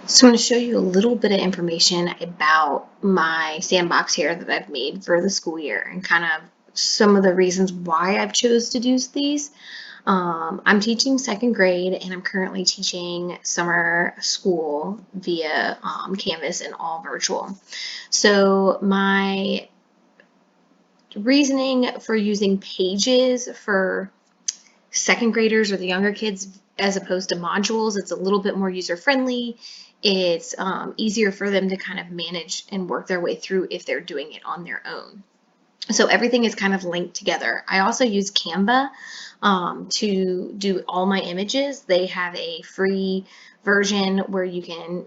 So I'm going to show you a little bit of information about my sandbox here that I've made for the school year and kind of some of the reasons why I've chose to do these. I'm teaching second grade and I'm currently teaching summer school via Canvas and all virtual. So my reasoning for using Pages for second graders or the younger kids as opposed to modules, it's a little bit more user friendly. It's easier for them to kind of manage and work their way through if they're doing it on their own. So everything is kind of linked together. I also use Canva to do all my images. They have a free version where you can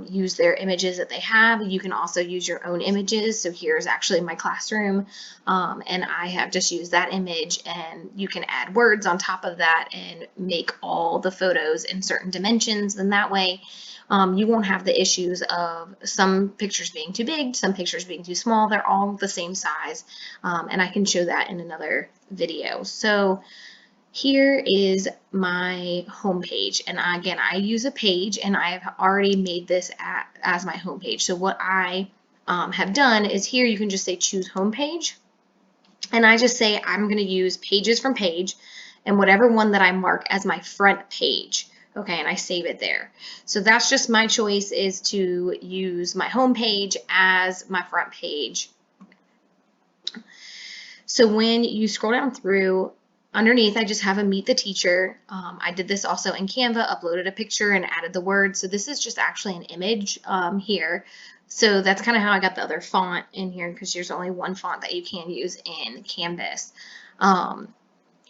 use their images that they have. You can also use your own images. So here's actually my classroom, and I have just used that image, and you can add words on top of that and make all the photos in certain dimensions. And that way, you won't have the issues of some pictures being too big, some pictures being too small. They're all the same size, and I can show that in another video. So here is my homepage, and again, I use a page, and I have already made this as my homepage. So what I have done is here you can just say choose homepage, and I just say I'm going to use pages from page, and whatever one that I mark as my front page. Okay, and I save it there. So that's just my choice, is to use my home page as my front page. So when you scroll down through, underneath I just have a meet the teacher. I did this also in Canva, uploaded a picture and added the words. So this is just actually an image here. So that's kind of how I got the other font in here, because there's only one font that you can use in Canvas.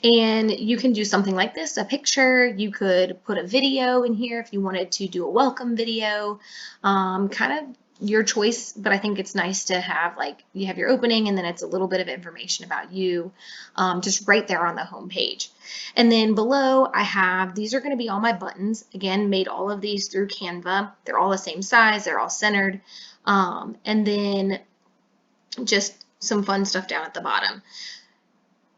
And you can do something like this, a picture. You could put a video in here if you wanted to do a welcome video, kind of your choice, but I think it's nice to have, like, you have your opening and then it's a little bit of information about you, just right there on the home page. And then below I have, these are going to be all my buttons. Again, made all of these through Canva. They're all the same size, they're all centered. And then just some fun stuff down at the bottom.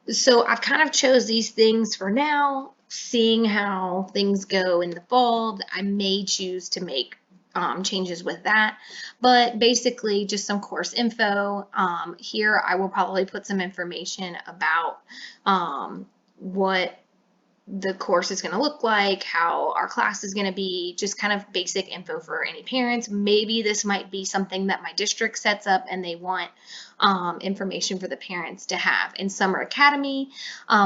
So I've kind of chose these things for now, seeing how things go in the fall. I may choose to make changes with that, but basically just some course info. Here I will probably put some information about what the course is going to look like, how our class is going to be, just kind of basic info for any parents. Maybe this might be something that my district sets up and they want information for the parents to have. In Summer Academy,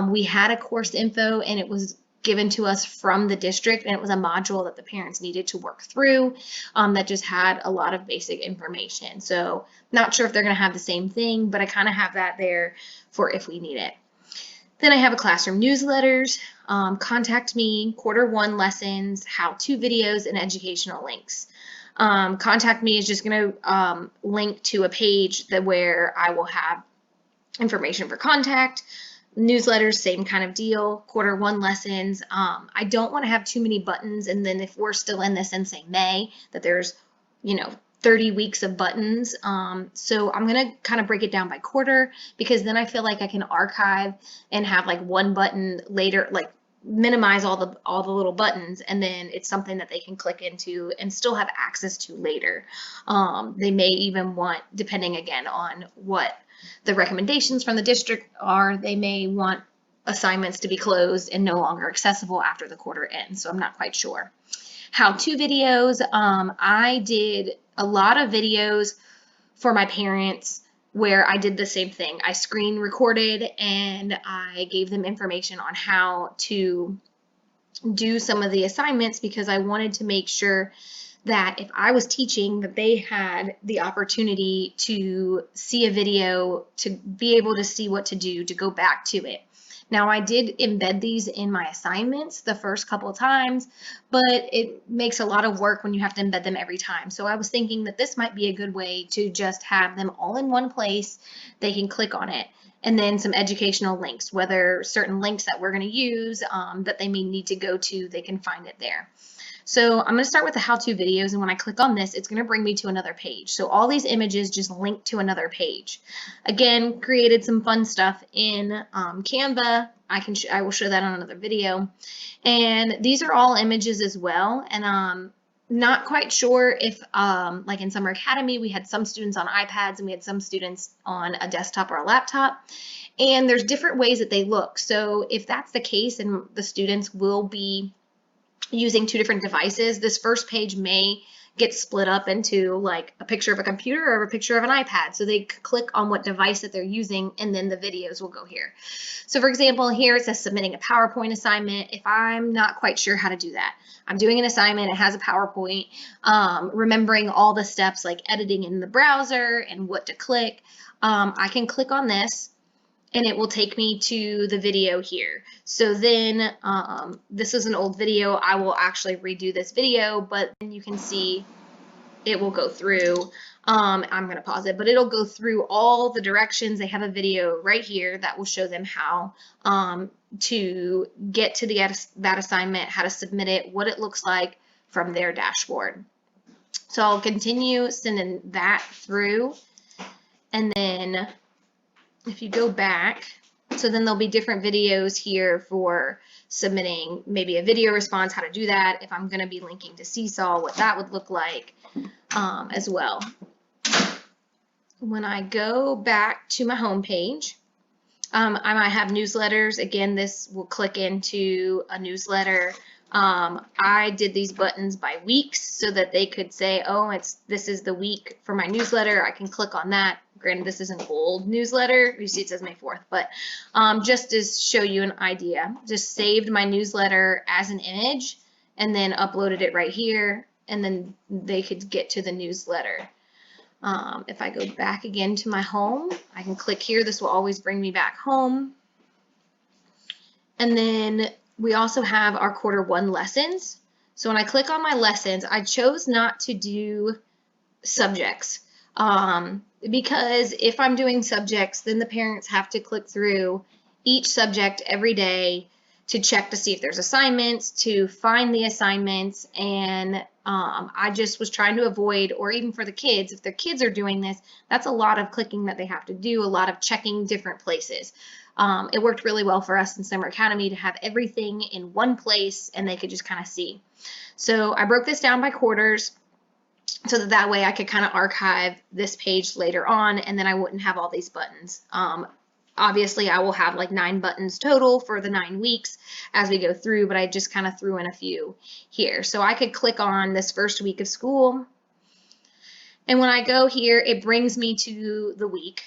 we had a course info, and it was given to us from the district, and it was a module that the parents needed to work through, that just had a lot of basic information. So not sure if they're going to have the same thing, but I kind of have that there for if we need it. Then I have a classroom newsletters, contact me, Q1 lessons, how-to videos, and educational links. Contact me is just going to link to a page where I will have information for contact. Newsletters, same kind of deal. Q1 lessons. I don't want to have too many buttons, and then if we're still in this in, say, May, that there's, 30 weeks of buttons. So I'm going to kind of break it down by quarter, because then I feel like I can archive and have like one button later, like minimize all the little buttons, and then it's something that they can click into and still have access to later. They may even want, depending again on what the recommendations from the district are, they may want assignments to be closed and no longer accessible after the quarter ends. So I'm not quite sure. How-to videos. I did a lot of videos for my parents where I did the same thing. I screen recorded and I gave them information on how to do some of the assignments, because I wanted to make sure that if I was teaching, that they had the opportunity to see a video, to be able to see what to do, to go back to it. Now, I did embed these in my assignments the first couple of times, but it makes a lot of work when you have to embed them every time. So I was thinking that this might be a good way to just have them all in one place. They can click on it, and then some educational links, whether certain links that we're going to use that they may need to go to, they can find it there. So I'm going to start with the how-to videos, and when I click on this, it's going to bring me to another page. So all these images just link to another page. Again, created some fun stuff in Canva. I will show that on another video. And these are all images as well. And Not quite sure if, like in Summer Academy, we had some students on iPads and we had some students on a desktop or a laptop. And there's different ways that they look. So if that's the case and the students will be using two different devices, this first page may get split up into like a picture of a computer or a picture of an iPad. So they click on what device that they're using and then the videos will go here. So for example, here it says submitting a PowerPoint assignment. If I'm not quite sure how to do that, I'm doing an assignment, it has a PowerPoint, remembering all the steps like editing in the browser and what to click, I can click on this and it will take me to the video here. So then this is an old video. I will actually redo this video, but then you can see it will go through. I'm going to pause it, but it'll go through all the directions. They have a video right here that will show them how to get to that assignment, how to submit it, what it looks like from their dashboard. So I'll continue sending that through, and then if you go back, so then there'll be different videos here for submitting maybe a video response, how to do that. If I'm going to be linking to Seesaw, what that would look like as well. When I go back to my home page, I might have newsletters. Again, this will click into a newsletter. I did these buttons by weeks so that they could say, oh, this is the week for my newsletter. I can click on that. Granted, this is an old newsletter. You see it says May 4th, but just to show you an idea, just saved my newsletter as an image and then uploaded it right here, and then they could get to the newsletter. If I go back again to my home, I can click here. This will always bring me back home. And then we also have our Q1 lessons. So when I click on my lessons, I chose not to do subjects because if I'm doing subjects, then the parents have to click through each subject every day to check to see if there's assignments, to find the assignments, and I just was trying to avoid, or even for the kids, if their kids are doing this, that's a lot of clicking that they have to do, a lot of checking different places. It worked really well for us in Summer Academy to have everything in one place and they could just kind of see. So I broke this down by quarters so that way I could kind of archive this page later on, and then I wouldn't have all these buttons. Obviously, I will have like 9 buttons total for the 9 weeks as we go through, but I just kind of threw in a few here. So I could click on this first week of school, and when I go here, it brings me to the week.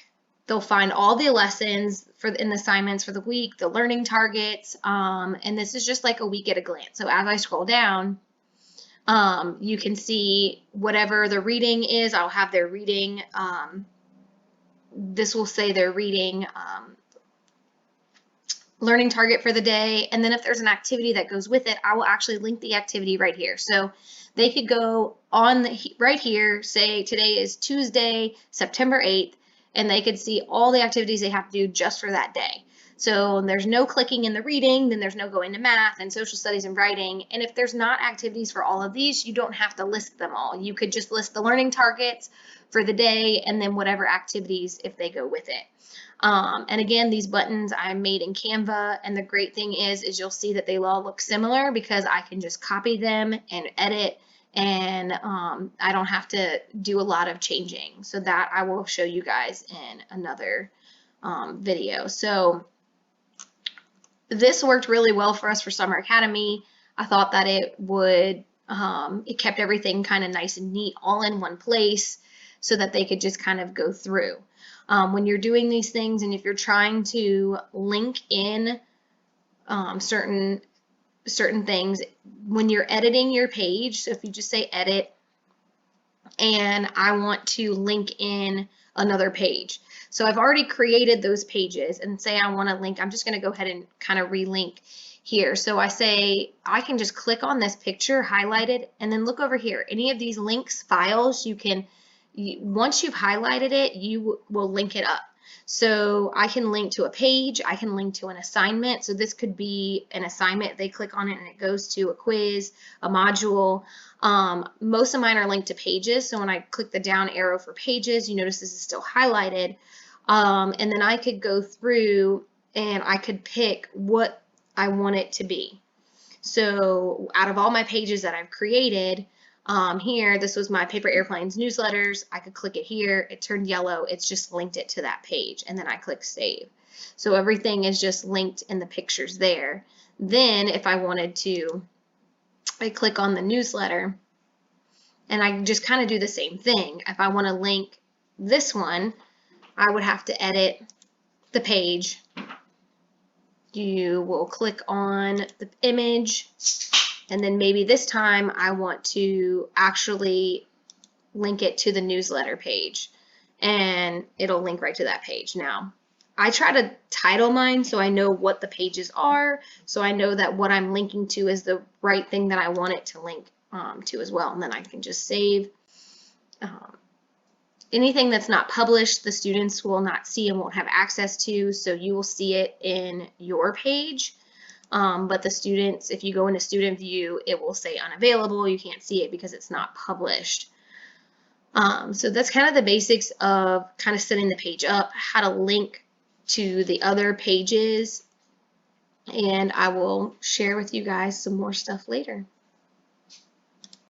They'll find all the lessons in the assignments for the week, the learning targets, and this is just like a week at a glance. So as I scroll down, you can see whatever the reading is. I'll have their reading. This will say their reading learning target for the day, and then if there's an activity that goes with it, I will actually link the activity right here. So they could go on right here, say today is Tuesday, September 8th, and they could see all the activities they have to do just for that day. So there's no clicking in the reading, then there's no going to math and social studies and writing. And if there's not activities for all of these, you don't have to list them all. You could just list the learning targets for the day and then whatever activities if they go with it. And again, these buttons I made in Canva, and the great thing is you'll see that they all look similar because I can just copy them and edit, and I don't have to do a lot of changing. So that I will show you guys in another video. So this worked really well for us for Summer Academy. I thought that it would, it kept everything kind of nice and neat all in one place so that they could just kind of go through. When you're doing these things and if you're trying to link in certain things, when you're editing your page, so if you just say edit and I want to link in another page. So I've already created those pages, and say I want to link, I'm just going to go ahead and kind of relink here. So I say I can just click on this picture highlighted and then look over here. Any of these links files, you can, once you've highlighted it, you will link it up. So I can link to a page, I can link to an assignment. So this could be an assignment. They click on it and it goes to a quiz, a module. Most of mine are linked to pages. So when I click the down arrow for pages, you notice this is still highlighted. And then I could go through and I could pick what I want it to be. So out of all my pages that I've created, Here, this was my Paper Airplanes newsletters. I could click it here. It turned yellow. It's just linked it to that page. And then I click save. So everything is just linked in the pictures there. Then if I wanted to, I click on the newsletter and I just kind of do the same thing. If I want to link this one, I would have to edit the page. You will click on the image, and then maybe this time I want to actually link it to the newsletter page, and it'll link right to that page. Now, I try to title mine so I know what the pages are, so I know that what I'm linking to is the right thing that I want it to link to as well, and then I can just save. Anything that's not published, the students will not see and won't have access to, so you will see it in your page. But the students, if you go into student view, it will say unavailable. You can't see it because it's not published. So that's kind of the basics of kind of setting the page up, how to link to the other pages, and I will share with you guys some more stuff later.